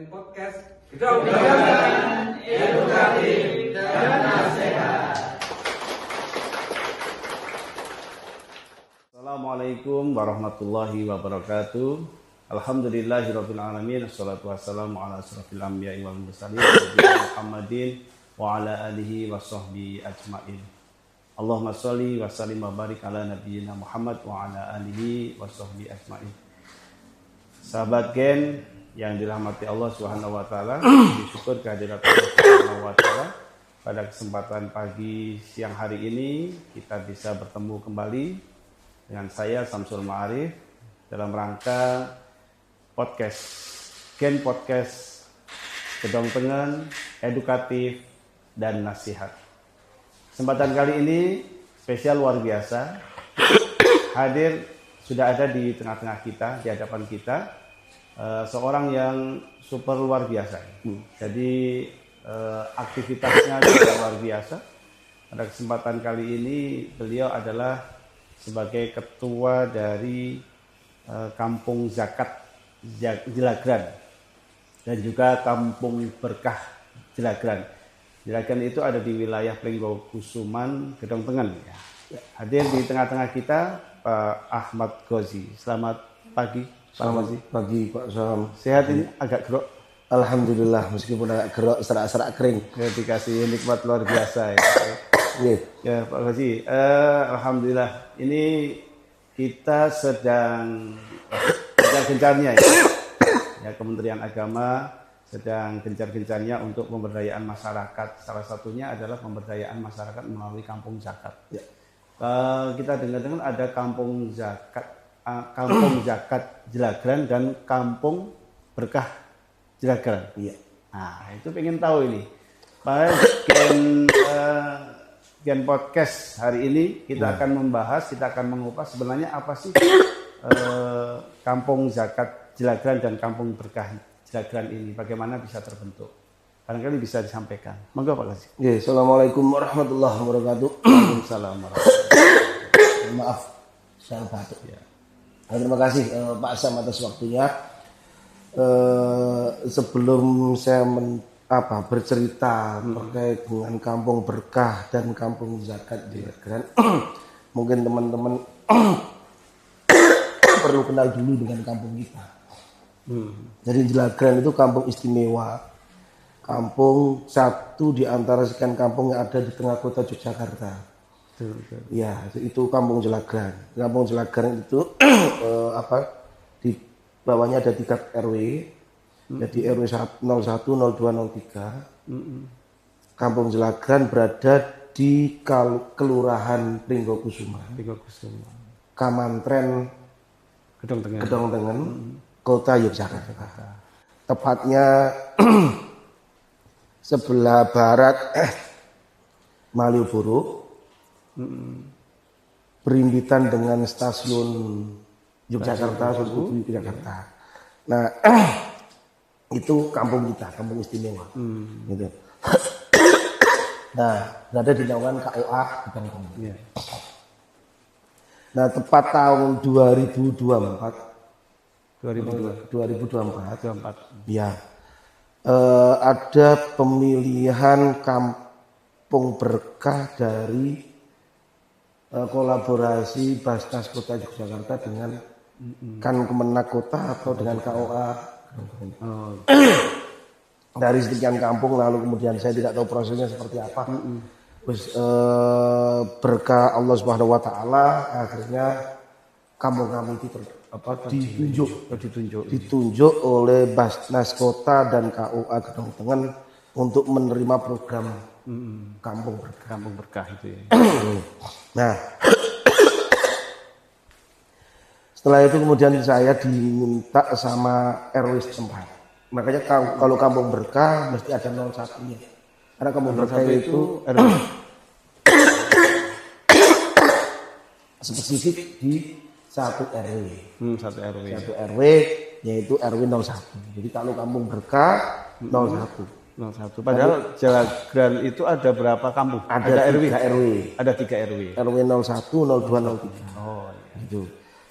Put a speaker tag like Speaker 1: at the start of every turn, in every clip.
Speaker 1: Podcast Gedong Pendidikan Edukatif dan Nasihat.
Speaker 2: Assalamualaikum warahmatullahi wabarakatuh. Alhamdulillahirabbil alamin. Wassalatu wassalamu ala asrofil anbiya'i wal mursalin Muhammadin wa ala alihi wa sahbihi ajmain. Allahumma sholli wa sallim wa barik ala nabiyyina Muhammad wa ala alihi wa sahbihi ajmain. Sahabat Gen yang dirahmati Allah Subhanahu wa taala, bersyukur kehadirat Allah Subhanahu wa taala. Pada kesempatan pagi siang hari ini kita bisa bertemu kembali dengan saya Samsul Ma'arif dalam rangka podcast Gen Podcast Gedong Tengen, edukatif dan nasihat. Kesempatan kali ini spesial luar biasa. Hadir sudah ada di tengah-tengah kita, di hadapan kita, seorang yang super luar biasa. Jadi aktivitasnya juga luar biasa. Pada kesempatan kali ini beliau adalah sebagai ketua dari Kampung Zakat Jelagran dan juga Kampung Berkah Jelagran. Jelagran itu ada di wilayah Pringgokusuman, Gedong Tengen. Hadir di tengah-tengah kita Pak Ahmad Ghozi. Selamat pagi.
Speaker 3: Selamat pagi Pak Sam.
Speaker 2: Sehat ini? Agak gerok?
Speaker 3: Alhamdulillah, meskipun agak gerok, serak-serak kering.
Speaker 2: Ya, dikasih nikmat luar biasa ya. Ya Pak Ghozi, alhamdulillah ini kita sedang gencar-gencarnya ya. Kementerian Agama sedang gencar-gencarnya untuk pemberdayaan masyarakat. Salah satunya adalah pemberdayaan masyarakat melalui kampung zakat. Ya. Kita dengar-dengar ada kampung zakat Jelagran dan Kampung Berkah Jelagran.
Speaker 3: Iya.
Speaker 2: Nah, itu pengen tahu ini. Pak Gen Podcast hari ini kita akan membahas, kita akan mengupas sebenarnya apa sih Kampung Zakat Jelagran dan Kampung Berkah Jelagran ini, bagaimana bisa terbentuk? Barangkali bisa disampaikan. Monggo Pak Ghozi.
Speaker 3: Ya, Assalamualaikum warahmatullahi wabarakatuh.
Speaker 2: Waalaikumsalam warahmatullahi wabarakatuh.
Speaker 3: Maaf, saya batuk ya. Terima kasih Pak Sam atas waktunya. Sebelum saya bercerita terkait dengan Kampung Berkah dan Kampung Zakat Jelagran, mungkin teman-teman perlu kenal dulu dengan kampung kita. Jadi Jelagran itu kampung istimewa, kampung satu di antara sekian kampung yang ada di tengah kota Yogyakarta. Ya, itu Kampung Jelagran. Kampung Jelagran itu di bawahnya ada 3 RW. Jadi RW 01, 02, 03. Kampung Jelagran berada di Kelurahan Pringgokusuman. Kamantren Gedong Tengen, Kota Yogyakarta. Tepatnya sebelah barat Malioboro, berimpitan dengan stasiun Yogyakarta, Yogyakarta. Nah, itu kampung kita, kampung istimewa. Gitu. Nah, berada di naungan KOA Gedong Tengen. Nah, tepat tahun 2024. Ya, ada pemilihan Kampung Berkah dari kolaborasi Basnas Kota Yogyakarta dengan Kemenak Kota atau dengan KOA. Dari sekian kampung, lalu kemudian saya tidak tahu prosesnya seperti apa. Terus berkah Allah Subhanahu wa taala akhirnya kampung kami itu ditunjuk oleh Basnas Kota dan KOA Gedong Tengen untuk menerima program Kampung Berkah itu ya. Nah, setelah itu kemudian saya diminta sama RW setempat. Makanya kalau Kampung Berkah mesti ada 01-nya. Karena Kampung Berkah itu RW spesifik di satu RW.
Speaker 2: Satu RW
Speaker 3: yaitu RW 01. Jadi kalau Kampung Berkah 01.
Speaker 2: 01. Padahal Jelagran itu ada berapa kampung?
Speaker 3: Ada RW.
Speaker 2: Ada 3 RW.
Speaker 3: RW 01, 02, 03.
Speaker 2: Oh, iya.
Speaker 3: Gitu.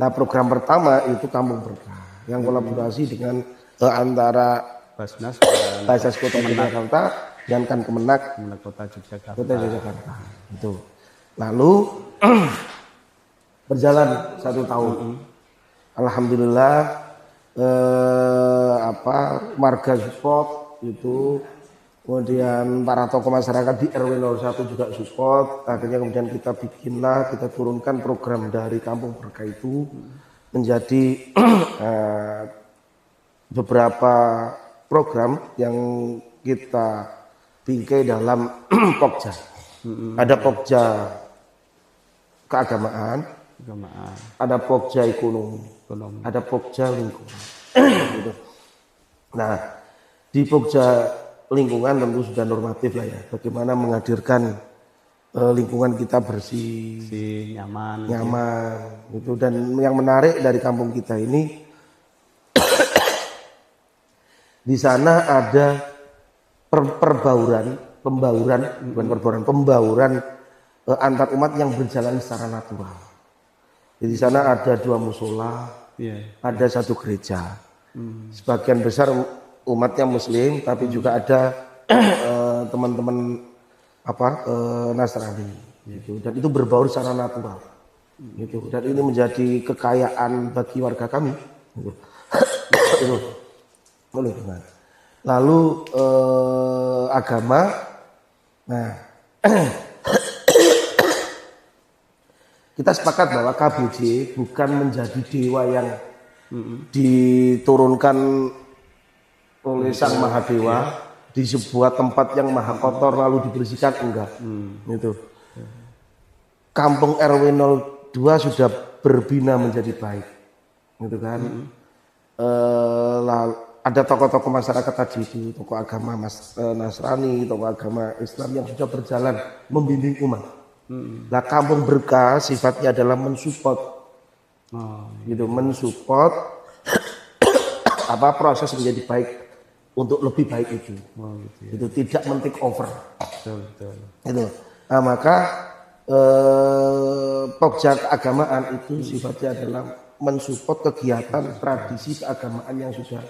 Speaker 3: Nah, program pertama itu Kampung Berkah yang kolaborasi dengan antara
Speaker 2: Basnas
Speaker 3: Basnas Kota Yogyakarta dan kan Kemenak
Speaker 2: Kota Yogyakarta.
Speaker 3: Kota Yogyakarta. Itu. Lalu berjalan 1 tahun. Alhamdulillah warga support itu, kemudian para tokoh masyarakat di RW 01 juga support. Akhirnya kemudian kita turunkan program dari Kampung Berkah itu menjadi beberapa program yang kita bingkai dalam Pokja. Ada Pokja keagamaan, ada Pokja ekonomi, ada Pokja lingkungan. Gitu. Nah, di Pokja lingkungan tentu sudah normatif lah ya. Bagaimana menghadirkan lingkungan kita bersih,
Speaker 2: nyaman,
Speaker 3: gitu. Dan yang menarik dari kampung kita ini, di sana ada pembauran antar umat yang berjalan secara natural. Di sana ada 2 musola, ada 1 gereja. Sebagian besar umatnya Muslim, tapi juga ada teman-teman Nasrani. Gitu. Dan itu berbaur secara natural. Gitu. Dan ini menjadi kekayaan bagi warga kami. Gitu. Lalu agama, nah kita sepakat bahwa KBJ bukan menjadi dewa yang diturunkan oleh Sang Mahadewa di sebuah tempat yang maha kotor lalu dibersihkan, enggak. Gitu. Kampung RW 02 sudah berbina menjadi baik, gitu kan. Lalu ada tokoh-tokoh masyarakat tadi itu, tokoh agama Nasrani, tokoh agama Islam yang sudah berjalan membimbing umat. Nah, Kampung Berkah sifatnya adalah mensupport, gitu, mensupport proses menjadi baik untuk lebih baik itu. Itu tidak men-take over. Itu. Nah, maka Pokja keagamaan itu sifatnya adalah mensupport kegiatan tradisi keagamaan yang sudah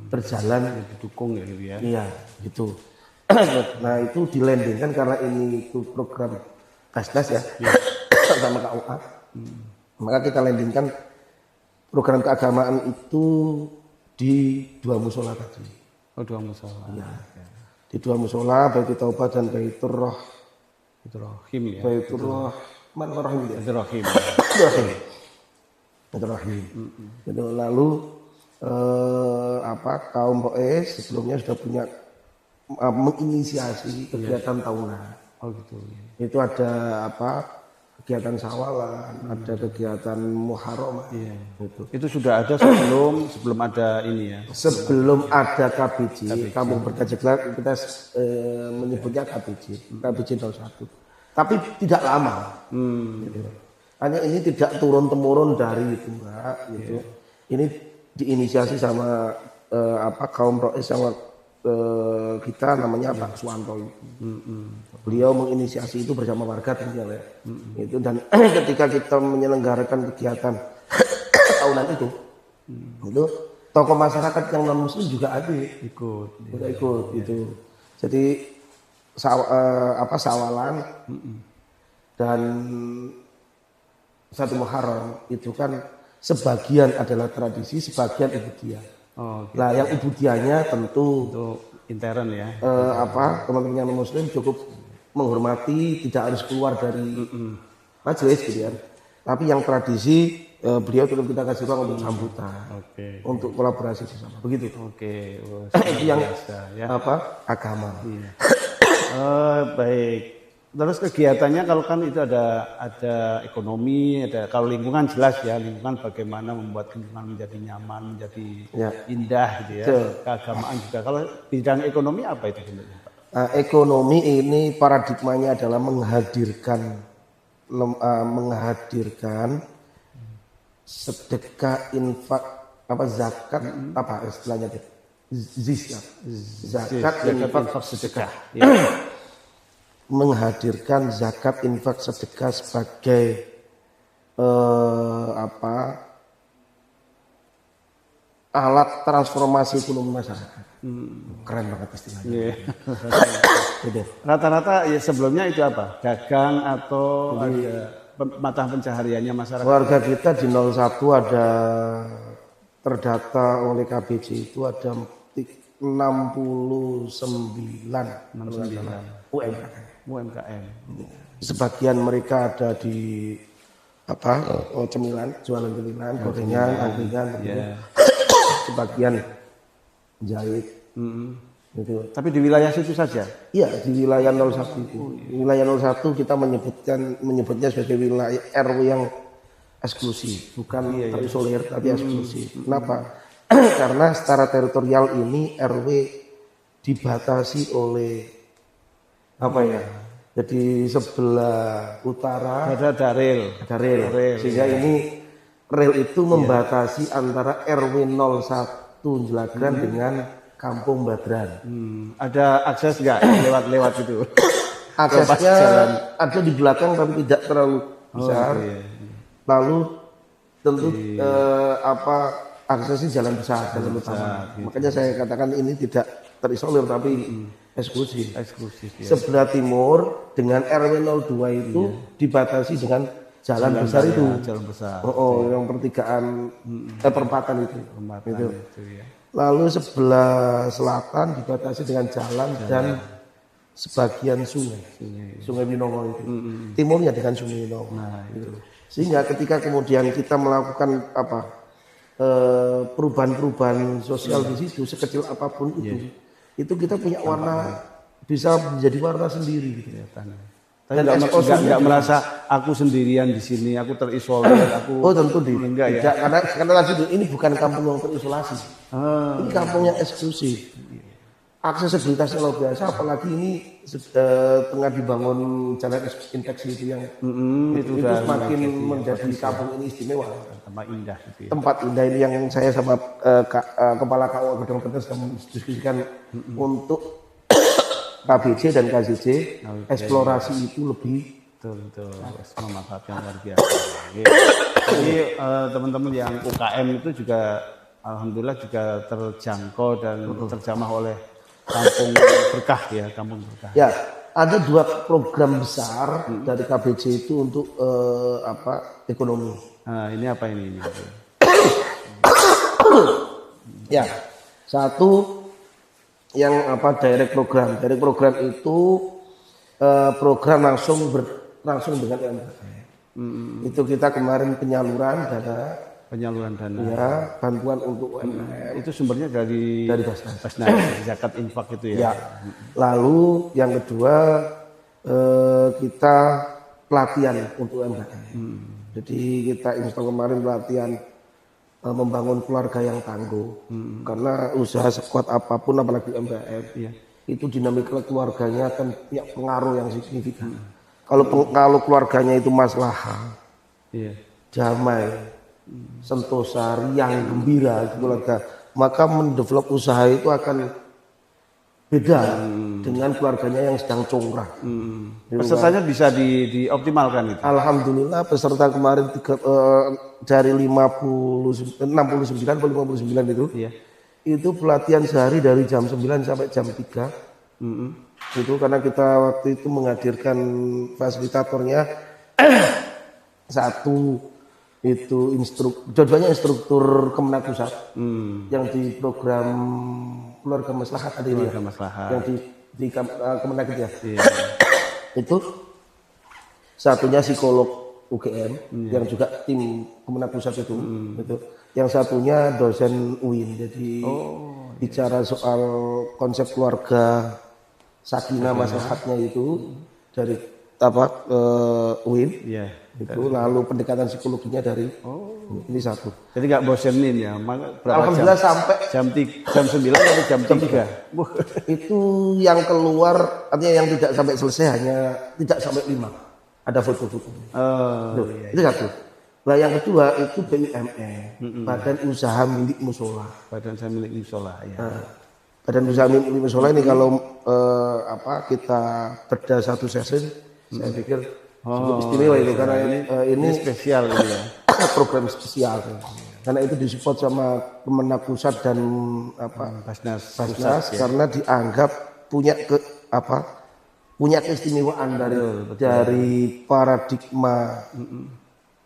Speaker 3: berjalan,
Speaker 2: didukung ya gitu ya.
Speaker 3: Iya, gitu. Nah, itu dilandingkan karena ini itu program Basnas ya, sama KUA. Maka kita landingkan program keagamaan itu di 2 musola tadi.
Speaker 2: Oh, 2 musola.
Speaker 3: Ya. Di 2 musola, Baitur Taubat dan Baitur
Speaker 2: Rahim ya.
Speaker 3: Baitur Rahim ya.
Speaker 2: Baitur Rahim.
Speaker 3: Baitur Rahim. Gitu. Lalu kaum Boes sebelumnya sudah punya menginisiasi kegiatan tahunan.
Speaker 2: Oh gitu.
Speaker 3: Itu ada kegiatan sawalan, ada kegiatan muharram. Gitu.
Speaker 2: Itu sudah ada sebelum ada ini ya.
Speaker 3: Sebelum ada KBJ. Kampung Berkah Jakarta kita menyebutnya KBJ 01. Tapi tidak lama. Gitu. Hanya ini tidak turun temurun dari itu, enggak. Gitu. Ini diinisiasi sama kaum Rois sama kita namanya Pak Suwanto itu. Beliau menginisiasi itu bersama warga tentunya ya. Itu, dan ketika kita menyelenggarakan kegiatan tahunan itu tokoh masyarakat yang non muslim juga ada ikut itu. Jadi sawalan dan 1 Muharram itu kan sebagian adalah tradisi, sebagian ibudiah. Nah, yang ibudiahnya tentu
Speaker 2: untuk intern ya.
Speaker 3: Teman-teman yang muslim cukup menghormati, tidak harus keluar dari majelis gitu ya. Tapi yang tradisi beliau tetap kita kasih ruang untuk sambutan, untuk kolaborasi bersama. Begitu. Itu yang agama.
Speaker 2: Iya. Baik. Terus kegiatannya kalau kan itu ada ekonomi, kalau lingkungan jelas ya, lingkungan bagaimana membuat lingkungan menjadi nyaman, menjadi indah gitu ya. Keagamaan juga. Kalau bidang ekonomi apa itu bentuknya, Pak?
Speaker 3: Ekonomi ini paradigmanya adalah menghadirkan sedekah, infak, zakat, istilahnya zakat, infak, sedekah. Ya. Menghadirkan zakat, infak, sedekah sebagai alat transformasi ekonomi masyarakat. Keren banget istilahnya.
Speaker 2: Iya.
Speaker 3: Gitu.
Speaker 2: Rata-rata ya sebelumnya itu apa? Dagang atau ada mata pencahariannya masyarakat?
Speaker 3: Warga kita di 01 ada terdata oleh KBJ itu ada 69 UMKM.
Speaker 2: UMKM.
Speaker 3: Sebagian mereka ada di cemilan, jualan cemilan, gorengan, angkringan,
Speaker 2: Iya.
Speaker 3: sebagian jahit. Gitu.
Speaker 2: Tapi di wilayah situ saja.
Speaker 3: Iya, di wilayah 01 itu. Wilayah 01 kita menyebutnya sebagai wilayah RW yang eksklusif, bukan terisolir tapi eksklusif. Kenapa? Karena secara teritorial ini RW dibatasi oleh jadi sebelah utara
Speaker 2: Ada rel.
Speaker 3: ada rel. Sehingga ini rel itu membatasi antara RW 01 Jelagran dengan Kampung Badran.
Speaker 2: Ada akses nggak lewat itu?
Speaker 3: Aksesnya ada di belakang tapi tidak terlalu besar. Lalu tentu aksesnya jalan besar, jalan utama. Makanya saya katakan ini tidak terisolir tapi eksklusif.
Speaker 2: Eksklusif. Ya.
Speaker 3: Sebelah timur dengan RW 02 itu dibatasi dengan jalan besar itu.
Speaker 2: Jalan besar.
Speaker 3: Yang pertigaan perempatan itu. Itu.
Speaker 2: Itu ya.
Speaker 3: Lalu sebelah selatan dibatasi dengan jalan dan sebagian sungai Winongo itu. Timurnya dengan sungai Winongo. Gitu. Sehingga ketika kemudian kita melakukan perubahan-perubahan sosial di situ sekecil apapun itu kita punya warna, bisa menjadi warna sendiri gitu ya.
Speaker 2: Tapi nggak merasa aku sendirian di sini, aku terisolir, aku.
Speaker 3: Tentu
Speaker 2: enggak ya.
Speaker 3: Tidak, karena tadi ini bukan kampung yang terisolasi. Ini kampung yang eksklusif. Aksesibilitasnya luar biasa, apalagi ini tengah dibangun jalan infeksi itu yang itu semakin menjadi kampung ini istimewa.
Speaker 2: Tempat indah gitu ya.
Speaker 3: Tempat indah ini yang saya sama kepala KUA Gedong Pedas sedang mendiskusikan untuk KBJ dan KJJ eksplorasi itu lebih
Speaker 2: betul memanfaatkan luar biasa. Jadi teman-teman yang UKM itu juga alhamdulillah juga terjangkau dan terjamah oleh kampung berkah ya, kampung berkah.
Speaker 3: Ya, ada 2 program besar dari KBJ itu untuk ekonomi.
Speaker 2: Nah, ini apa ini?
Speaker 3: Ya, satu yang direct program. Direct program itu program langsung dengan UMKM. Itu kita kemarin penyaluran dana ya, bantuan untuk UMKM.
Speaker 2: Itu sumbernya dari Basnas, dari zakat infak itu ya.
Speaker 3: Lalu yang kedua kita pelatihan untuk UMKM. Jadi kita install kemarin pelatihan membangun keluarga yang tangguh. Karena usaha sekuat apapun apalagi UMKM itu dinamika keluarganya akan punya pengaruh yang signifikan. Kalau keluarganya itu maslahah, damai, sentosa, riang, gembira keluarga, maka mendevelop usaha itu akan beda dengan keluarganya yang sedang congkrah.
Speaker 2: Pesertanya bisa dioptimalkan itu.
Speaker 3: Alhamdulillah peserta kemarin dari 69 atau 59 itu pelatihan sehari dari jam 9 sampai jam 3. Itu karena kita waktu itu menghadirkan fasilitatornya satu itu dua-duanya instruktur Kemenak Pusat yang di program keluarga maslahat tadi yang di Kemenak itu ya. Itu satunya psikolog UGM yang juga tim Kemenak Pusat itu. Yang satunya dosen UIN, jadi bicara soal konsep keluarga sakinah maslahatnya itu dari UIN. Itu lalu pendekatan psikologinya dari ini satu.
Speaker 2: Jadi nggak bosenin ya?
Speaker 3: Alhamdulillah jam?
Speaker 2: Sampai jam 9 atau jam 3?
Speaker 3: Itu yang keluar artinya yang tidak sampai selesai hanya tidak sampai 5. Ada foto-foto. Itu satu. Nah yang kedua itu BUMN, Badan Usaha Milik Musola.
Speaker 2: Badan Usaha Milik Musola ya.
Speaker 3: Badan Usaha Milik Musola ini kalau kita bedah satu sesi, saya pikir cukup istimewa itu karena ini
Speaker 2: spesial ini ya.
Speaker 3: program spesial. Karena itu disupport sama Kemenak Pusat dan
Speaker 2: Basnas
Speaker 3: Basnas
Speaker 2: pusat, ya.
Speaker 3: karena dianggap punya keistimewaan dari paradigma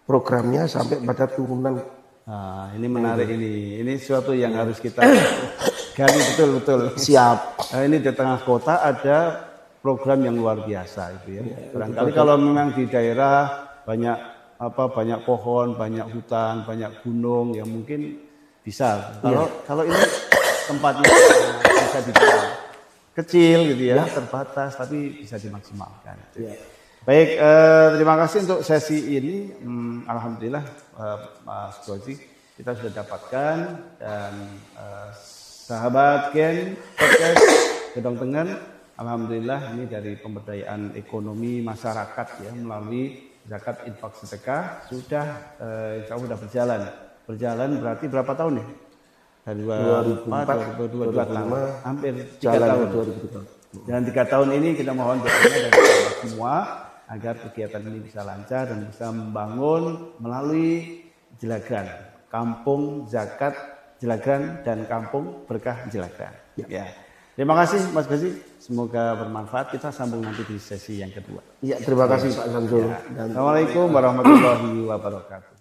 Speaker 3: programnya sampai pada turunan.
Speaker 2: Nah, ini menarik ini. Ini sesuatu yang harus kita gali betul-betul.
Speaker 3: Siap.
Speaker 2: Nah, ini di tengah kota ada program yang luar biasa itu ya. Barangkali kalau memang di daerah banyak pohon, banyak hutan, banyak gunung yang mungkin bisa. Kalau ini tempatnya bisa dibilang kecil gitu ya, terbatas tapi bisa dimaksimalkan. Baik, terima kasih untuk sesi ini. Alhamdulillah Mas Gozi kita sudah dapatkan dan sahabat Gen Podcast Gedong Tengen, alhamdulillah ini dari pemberdayaan ekonomi masyarakat ya melalui zakat infak sedekah sudah insya Allah sudah berjalan berarti berapa tahun ya? Dari 2004, 2025, hampir 3 tahun. Dan 3 tahun ini kita mohon doanya dari kita semua agar kegiatan ini bisa lancar dan bisa membangun melalui Jelagan, Kampung Zakat Jelagan dan Kampung Berkah Jelagan. Ya. Terima kasih Mas Gozi, semoga bermanfaat. Kita sambung nanti di sesi yang kedua.
Speaker 3: Iya, terima kasih Pak Samsul.
Speaker 2: Assalamualaikum warahmatullahi wabarakatuh.